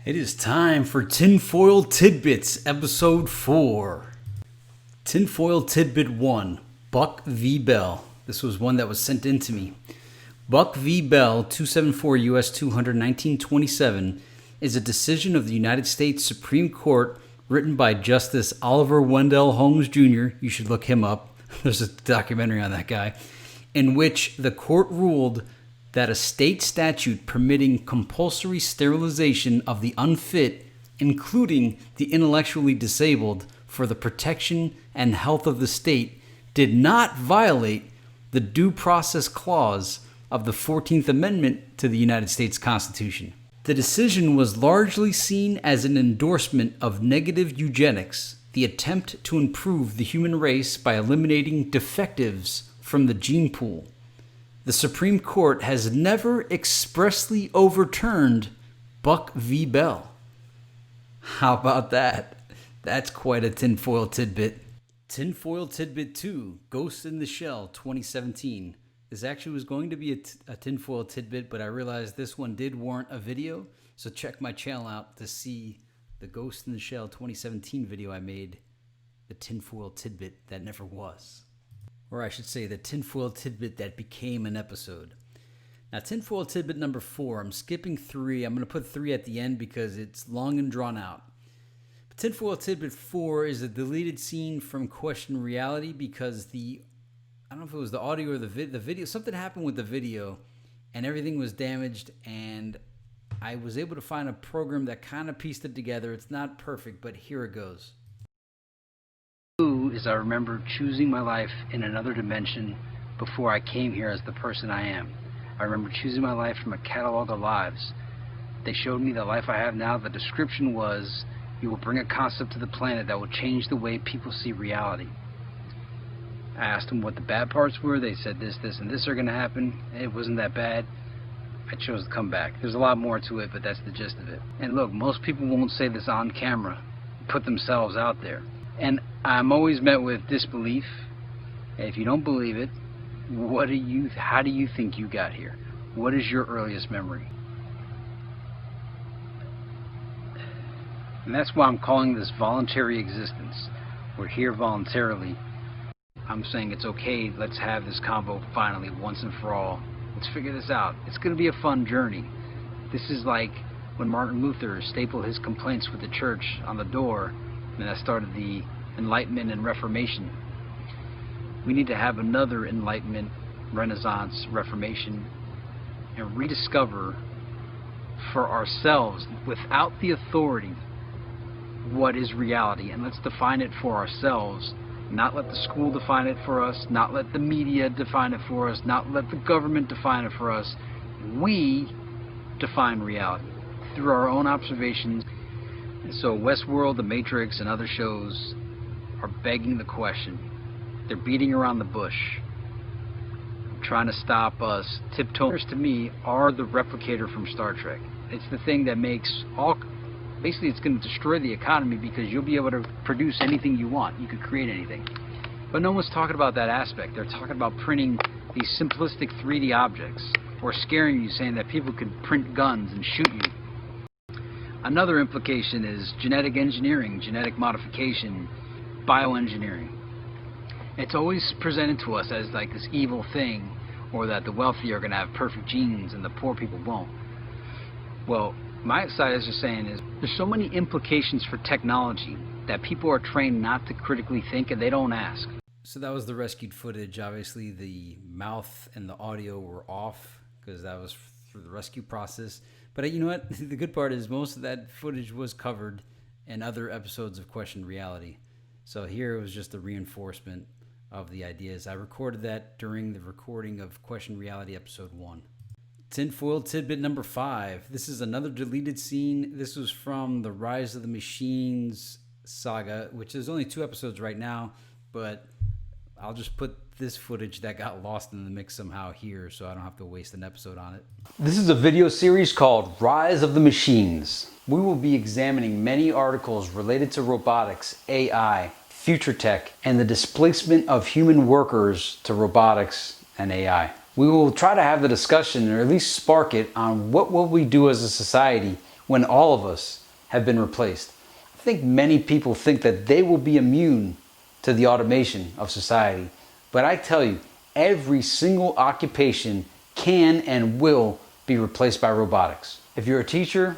It is time for Tinfoil Tidbits, Episode 4. Tinfoil Tidbit 1, Buck v. Bell. This was one that was sent in to me. Buck v. Bell, 274 U.S. 200, 1927, is a decision of the United States Supreme Court written by Justice Oliver Wendell Holmes Jr. You should look him up. There's a documentary on that guy. In which the court ruled that a state statute permitting compulsory sterilization of the unfit, including the intellectually disabled, for the protection and health of the state, did not violate the Due Process Clause of the 14th Amendment to the United States Constitution. The decision was largely seen as an endorsement of negative eugenics, the attempt to improve the human race by eliminating defectives from the gene pool. The Supreme Court has never expressly overturned Buck v. Bell. How about that? That's quite a tinfoil tidbit. Tinfoil Tidbit 2, Ghost in the Shell 2017. This actually was going to be a tinfoil tidbit, but I realized this one did warrant a video, so check my channel out to see the Ghost in the Shell 2017 video I made, the tinfoil tidbit that never was. Or I should say the tinfoil tidbit that became an episode. Now, tinfoil tidbit number 4, I'm skipping 3. I'm going to put 3 at the end because it's long and drawn out. But tinfoil tidbit 4 is a deleted scene from Question Reality because I don't know if it was the audio or the video, something happened with the video and everything was damaged, and I was able to find a program that kind of pieced it together. It's not perfect, but here it goes. Is I remember choosing my life in another dimension before I came here as the person I am. I remember choosing my life from a catalog of lives. They showed me the life I have now. The description was, you will bring a concept to the planet that will change the way people see reality. I asked them what the bad parts were. They said this, and this are going to happen. It wasn't that bad. I chose to come back. There's a lot more to it, but that's the gist of it. And look, most people won't say this on camera, put themselves out there. And I'm always met with disbelief. If you don't believe it, how do you think you got here? What is your earliest memory? And that's why I'm calling this voluntary existence. We're here voluntarily. I'm saying it's okay, let's have this combo finally, once and for all. Let's figure this out. It's going to be a fun journey. This is like when Martin Luther stapled his complaints with the church on the door, and that started the Enlightenment and Reformation. We need to have another Enlightenment, Renaissance, Reformation, and rediscover for ourselves, without the authority, what is reality. And let's define it for ourselves. Not let the school define it for us, not let the media define it for us, not let the government define it for us. We define reality through our own observations. And so Westworld, The Matrix, and other shows are begging the question. They're beating around the bush, trying to stop us. Tiptoes, to me, are the replicator from Star Trek. It's the thing that makes all... Basically, it's going to destroy the economy because you'll be able to produce anything you want. You could create anything. But no one's talking about that aspect. They're talking about printing these simplistic 3D objects, or scaring you, saying that people could print guns and shoot you. Another implication is genetic engineering, genetic modification, bioengineering. It's always presented to us as like this evil thing, or that the wealthy are going to have perfect genes and the poor people won't. Well, my side is just saying is there's so many implications for technology that people are trained not to critically think, and they don't ask. So that was the rescued footage. Obviously, the mouth and the audio were off because that was through the rescue process. But you know what? The good part is most of that footage was covered in other episodes of Question Reality. So here it was just a reinforcement of the ideas. I recorded that during the recording of Question Reality Episode 1. Tinfoil Tidbit number 5. This is another deleted scene. This was from the Rise of the Machines saga, which is only 2 episodes right now, but I'll just put this footage that got lost in the mix somehow here so I don't have to waste an episode on it. This is a video series called Rise of the Machines. We will be examining many articles related to robotics, AI, future tech, and the displacement of human workers to robotics and AI. We will try to have the discussion, or at least spark it, on what will we do as a society when all of us have been replaced. I think many people think that they will be immune to the automation of society. But I tell you, every single occupation can and will be replaced by robotics. If you're a teacher,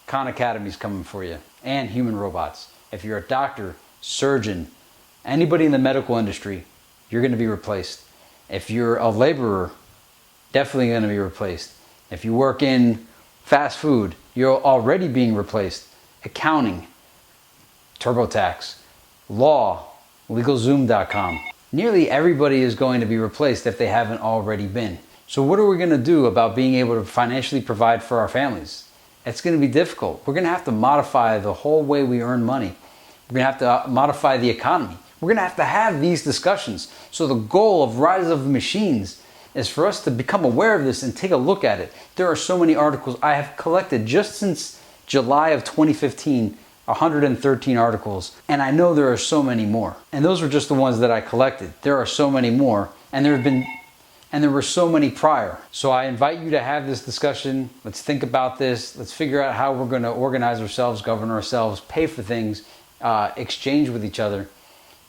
Khan Academy's coming for you, and human robots. If you're a doctor, surgeon, anybody in the medical industry, you're going to be replaced. If you're a laborer, definitely going to be replaced. If you work in fast food, you're already being replaced. Accounting, TurboTax, law, LegalZoom.com. Nearly everybody is going to be replaced if they haven't already been. So what are we going to do about being able to financially provide for our families? It's going to be difficult. We're going to have to modify the whole way we earn money. We're going to have to modify the economy. We're going to have these discussions. So the goal of Rise of the Machines is for us to become aware of this and take a look at it. There are so many articles I have collected just since July of 2015, 113 articles, and I know there are so many more. And those were just the ones that I collected. There are so many more, and there were so many prior. So I invite you to have this discussion. Let's think about this. Let's figure out how we're going to organize ourselves, govern ourselves, pay for things, exchange with each other.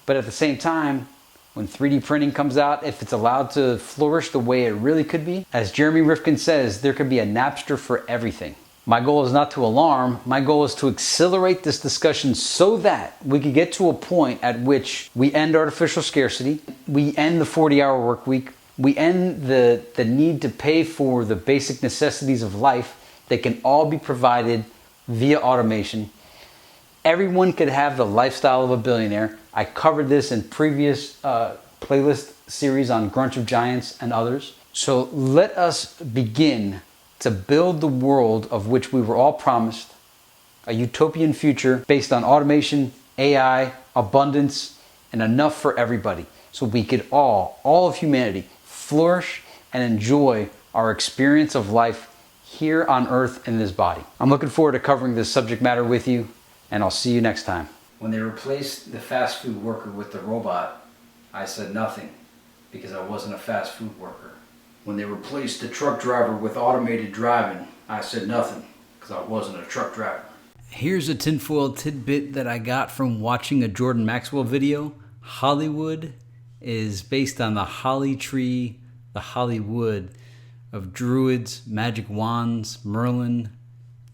But at the same time, when 3D printing comes out, if it's allowed to flourish the way it really could be, as Jeremy Rifkin says, there could be a Napster for everything. My goal is not to alarm. My goal is to accelerate this discussion so that we could get to a point at which we end artificial scarcity, we end the 40-hour work week, we end the need to pay for the basic necessities of life that can all be provided via automation. Everyone could have the lifestyle of a billionaire. I covered this in previous playlist series on Grunch of Giants and others. So let us begin to build the world of which we were all promised, a utopian future based on automation, AI, abundance, and enough for everybody. So we could all of humanity, flourish and enjoy our experience of life here on Earth in this body. I'm looking forward to covering this subject matter with you, and I'll see you next time. When they replaced the fast food worker with the robot, I said nothing because I wasn't a fast food worker. When they replaced the truck driver with automated driving, I said nothing because I wasn't a truck driver. Here's a tinfoil tidbit that I got from watching a Jordan Maxwell video. Hollywood is based on the holly tree, the Hollywood of druids, magic wands, Merlin.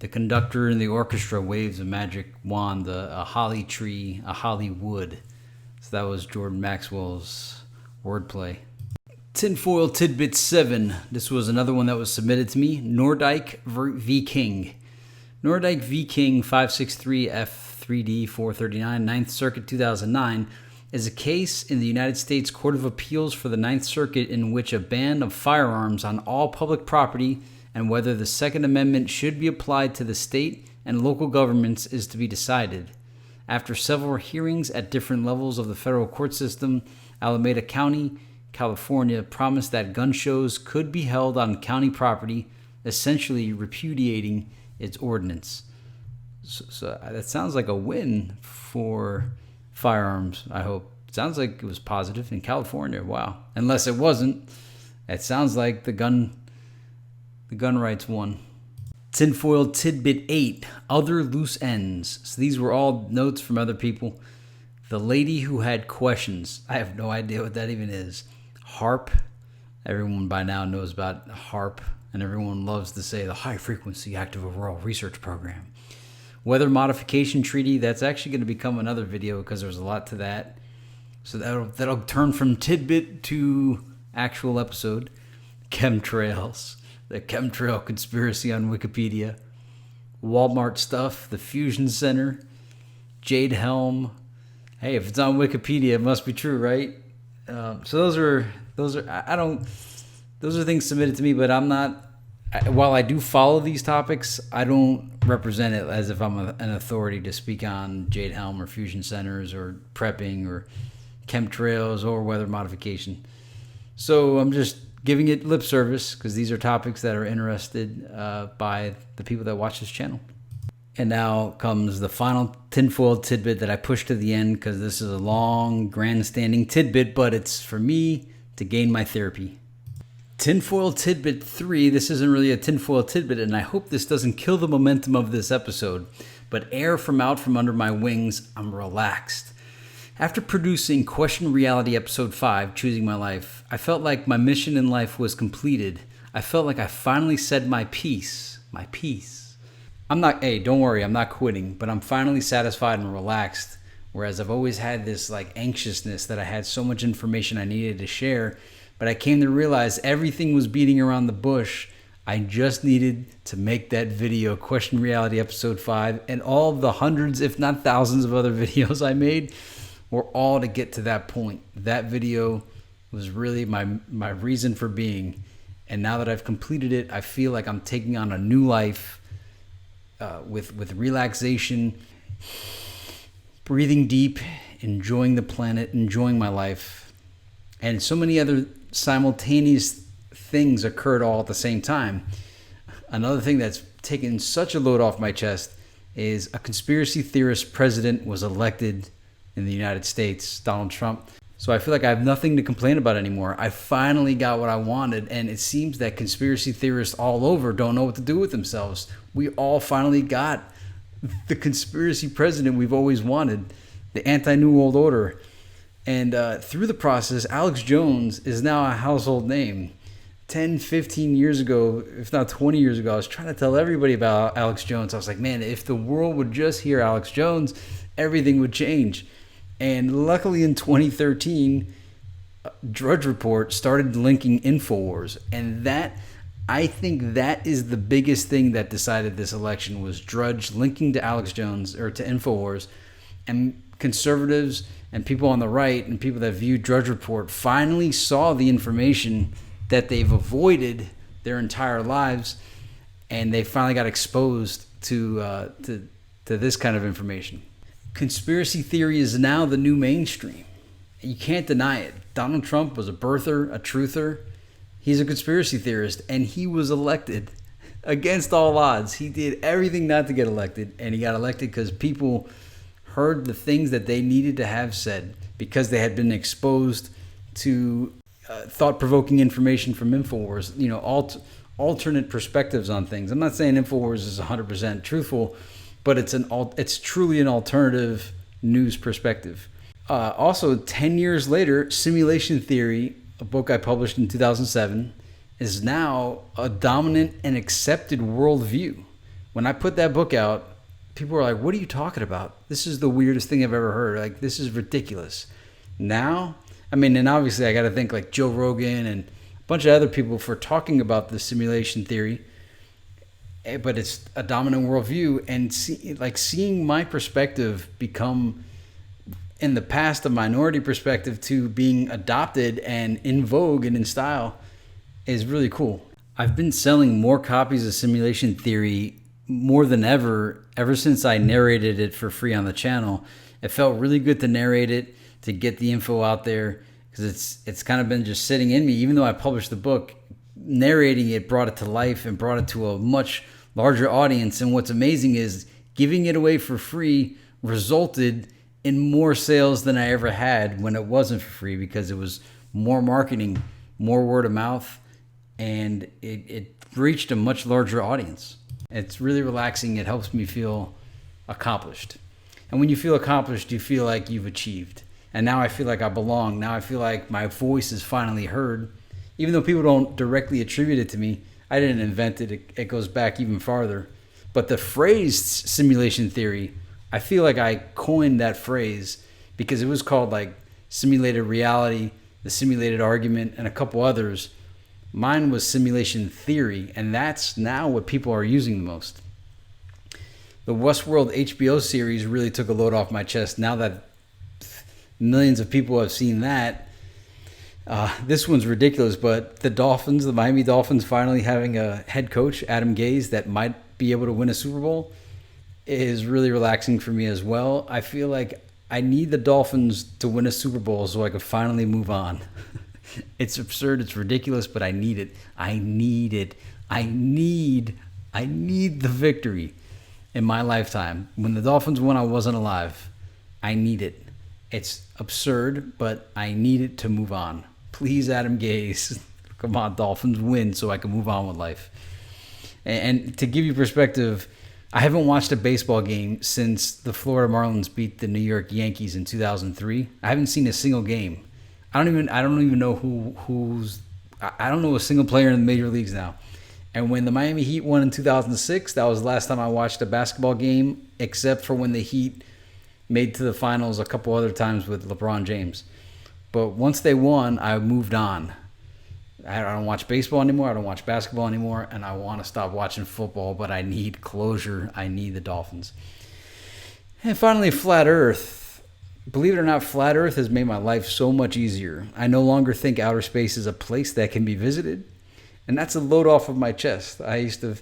The conductor in the orchestra waves a magic wand, a holly tree, a Hollywood. So that was Jordan Maxwell's wordplay. Tinfoil Tidbits 7. This was another one that was submitted to me. Nordyke v. King. Nordyke v. King 563 F3D 439, 9th Circuit 2009, is a case in the United States Court of Appeals for the 9th Circuit in which a ban of firearms on all public property and whether the Second Amendment should be applied to the state and local governments is to be decided. After several hearings at different levels of the federal court system, Alameda County, California promised that gun shows could be held on county property, essentially repudiating its ordinance. So that sounds like a win for firearms, I hope. It sounds like it was positive in California. Wow. Unless it wasn't. It sounds like the gun rights won. Tinfoil Tidbit 8, Other Loose Ends. So these were all notes from other people. The lady who had questions. I have no idea what that even is. HARP. Everyone by now knows about HARP, and everyone loves to say the High Frequency Active Auroral Research Program. Weather Modification Treaty. That's actually going to become another video because there's a lot to that. So that'll turn from tidbit to actual episode. Chemtrails. The chemtrail conspiracy on Wikipedia. Walmart stuff. The Fusion Center. Jade Helm. Hey, if it's on Wikipedia, it must be true, right? So those are things submitted to me, but I'm not. While I do follow these topics, I don't represent it as if I'm an authority to speak on Jade Helm or Fusion Centers or prepping or chemtrails or weather modification. So I'm just giving it lip service because these are topics that are interested by the people that watch this channel. And now comes the final tinfoil tidbit that I pushed to the end because this is a long, grandstanding tidbit, but it's for me to gain my therapy. Tinfoil Tidbit 3. This isn't really a tinfoil tidbit, and I hope this doesn't kill the momentum of this episode, but air from out from under my wings, I'm relaxed. After producing Question Reality Episode 5, Choosing My Life, I felt like my mission in life was completed. I felt like I finally said my piece. My piece. Don't worry, I'm not quitting, but I'm finally satisfied and relaxed. Whereas I've always had this anxiousness that I had so much information I needed to share, but I came to realize everything was beating around the bush. I just needed to make that video, Question Reality Episode 5, and all the hundreds, if not thousands of other videos I made were all to get to that point. That video was really my reason for being. And now that I've completed it, I feel like I'm taking on a new life with relaxation, breathing deep, enjoying the planet, enjoying my life. And so many other simultaneous things occurred all at the same time. Another thing that's taken such a load off my chest is a conspiracy theorist president was elected in the United States, Donald Trump. So I feel like I have nothing to complain about anymore. I finally got what I wanted, and it seems that conspiracy theorists all over don't know what to do with themselves. We all finally got the conspiracy president we've always wanted, the anti-New World Order. And through the process, Alex Jones is now a household name. 10, 15 years ago, if not 20 years ago, I was trying to tell everybody about Alex Jones. I was like, man, if the world would just hear Alex Jones, everything would change. And luckily in 2013, Drudge Report started linking InfoWars. And I think that is the biggest thing that decided this election, was Drudge linking to Alex Jones or to InfoWars. And conservatives and people on the right and people that view Drudge Report finally saw the information that they've avoided their entire lives, and they finally got exposed to this kind of information. Conspiracy theory is now the new mainstream. You can't deny it. Donald Trump was a birther, a truther. He's a conspiracy theorist, and he was elected against all odds. He did everything not to get elected, and he got elected because people heard the things that they needed to have said, because they had been exposed to thought-provoking information from InfoWars, alternate perspectives on things. I'm not saying InfoWars is 100% truthful, but it's truly an alternative news perspective. Also, 10 years later, Simulation Theory, a book I published in 2007, is now a dominant and accepted worldview. When I put that book out, people were like, what are you talking about? This is the weirdest thing I've ever heard. This is ridiculous. Now, and obviously I got to thank Joe Rogan and a bunch of other people for talking about the simulation theory, but it's a dominant worldview, and seeing my perspective become, in the past, a minority perspective to being adopted and in vogue and in style is really cool. I've been selling more copies of Simulation Theory more than ever since I narrated it for free on the channel. It felt really good to narrate it, to get the info out there, because it's kind of been just sitting in me. Even though I published the book, narrating it brought it to life and brought it to a much larger audience. And what's amazing is giving it away for free resulted in more sales than I ever had when it wasn't for free, because it was more marketing, more word of mouth, and it reached a much larger audience. It's really relaxing. It helps me feel accomplished. And when you feel accomplished, you feel like you've achieved. And now I feel like I belong. Now I feel like my voice is finally heard. Even though people don't directly attribute it to me, I didn't invent it. It goes back even farther. But the phrase simulation theory, I feel like I coined that phrase because it was called simulated reality, the simulated argument, and a couple others. Mine was simulation theory, and that's now what people are using the most. The Westworld HBO series really took a load off my chest now that millions of people have seen that. This one's ridiculous, but the Miami Dolphins finally having a head coach, Adam Gase, that might be able to win a Super Bowl is really relaxing for me as well. I feel like I need the Dolphins to win a Super Bowl so I can finally move on. It's absurd, it's ridiculous, but I need it. I need it. I need the victory in my lifetime. When the Dolphins won, I wasn't alive. I need it. It's absurd, but I need it to move on. Please, Adam Gase, Come on, Dolphins win so I can move on with life. And to give you perspective, I haven't watched a baseball game since the Florida Marlins beat the New York Yankees in 2003. I haven't seen a single game. I don't even know I don't know a single player in the major leagues now. And when the Miami Heat won in 2006, that was the last time I watched a basketball game, except for when the Heat made to the finals a couple other times with LeBron James. But once they won, I moved on. I don't watch baseball anymore. I don't watch basketball anymore. And I want to stop watching football, but I need closure. I need the Dolphins. And finally, Flat Earth. Believe it or not, Flat Earth has made my life so much easier. I no longer think outer space is a place that can be visited. And that's a load off of my chest. I used to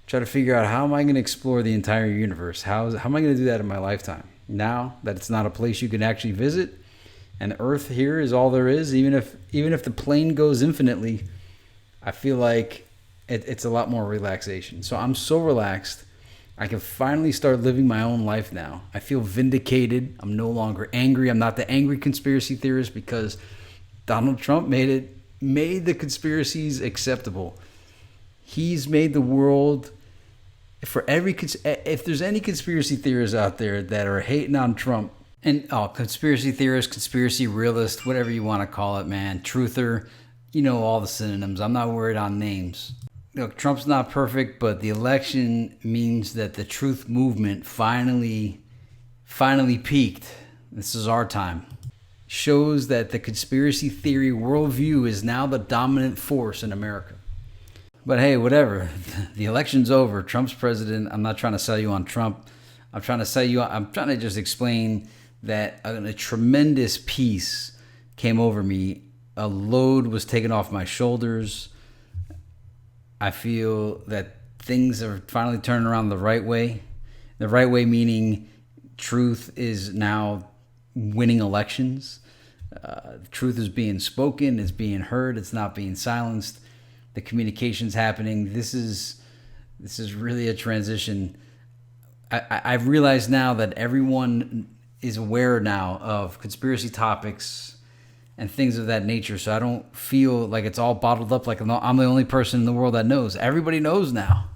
try to figure out, how am I going to explore the entire universe? How am I going to do that in my lifetime? Now that it's not a place you can actually visit, and Earth here is all there is, even if the plane goes infinitely, I feel like it's a lot more relaxation. So I'm so relaxed. I can finally start living my own life now. I feel vindicated. I'm no longer angry. I'm not the angry conspiracy theorist because Donald Trump made the conspiracies acceptable. He's made the world, if there's any conspiracy theorists out there that are hating on Trump, and conspiracy theorist, conspiracy realist, whatever you want to call it, man, truther, all the synonyms. I'm not worried on names. Look, Trump's not perfect, but the election means that the truth movement finally peaked. This is our time. Shows that the conspiracy theory worldview is now the dominant force in America. But hey, whatever. The election's over. Trump's president. I'm not trying to sell you on Trump. I'm trying to just explain that a tremendous peace came over me. A load was taken off my shoulders. I feel that things are finally turning around the right way. The right way meaning truth is now winning elections. Truth is being spoken, it's being heard, it's not being silenced. The communication's happening. This is really a transition. I've realized now that everyone is aware now of conspiracy topics and things of that nature. So I don't feel like it's all bottled up, like I'm the only person in the world that knows. Everybody knows now.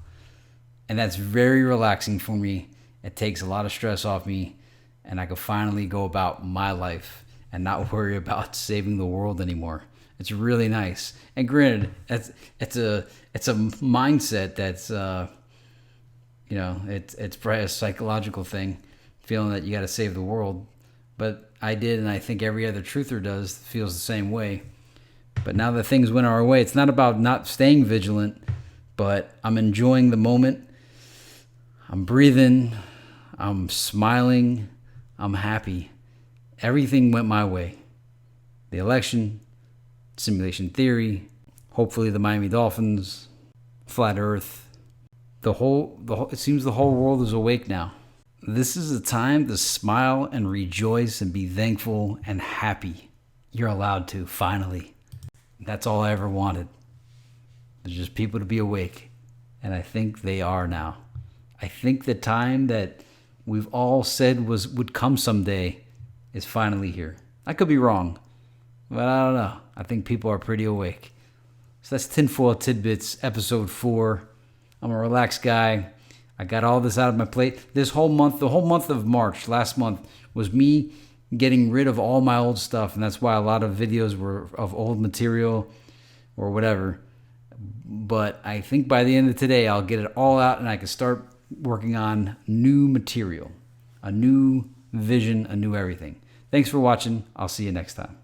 And that's very relaxing for me. It takes a lot of stress off me, and I can finally go about my life and not worry about saving the world anymore. It's really nice. And granted, it's a mindset that's it's probably a psychological thing, feeling that you got to save the world. But I did, and I think every other truther feels the same way. But now that things went our way, it's not about not staying vigilant, but I'm enjoying the moment. I'm breathing. I'm smiling. I'm happy. Everything went my way. The election, simulation theory, hopefully the Miami Dolphins, flat Earth. It seems the whole world is awake now. This is a time to smile and rejoice and be thankful and happy. You're allowed to, finally. That's all I ever wanted. There's just people to be awake. And I think they are now. I think the time that we've all said would come someday is finally here. I could be wrong, but I don't know. I think people are pretty awake. So that's Tinfoil Tidbits, episode 4. I'm a relaxed guy. I got all this out of my plate. The whole month of March, last month, was me getting rid of all my old stuff. And that's why a lot of videos were of old material or whatever. But I think by the end of today, I'll get it all out and I can start working on new material, a new vision, a new everything. Thanks for watching. I'll see you next time.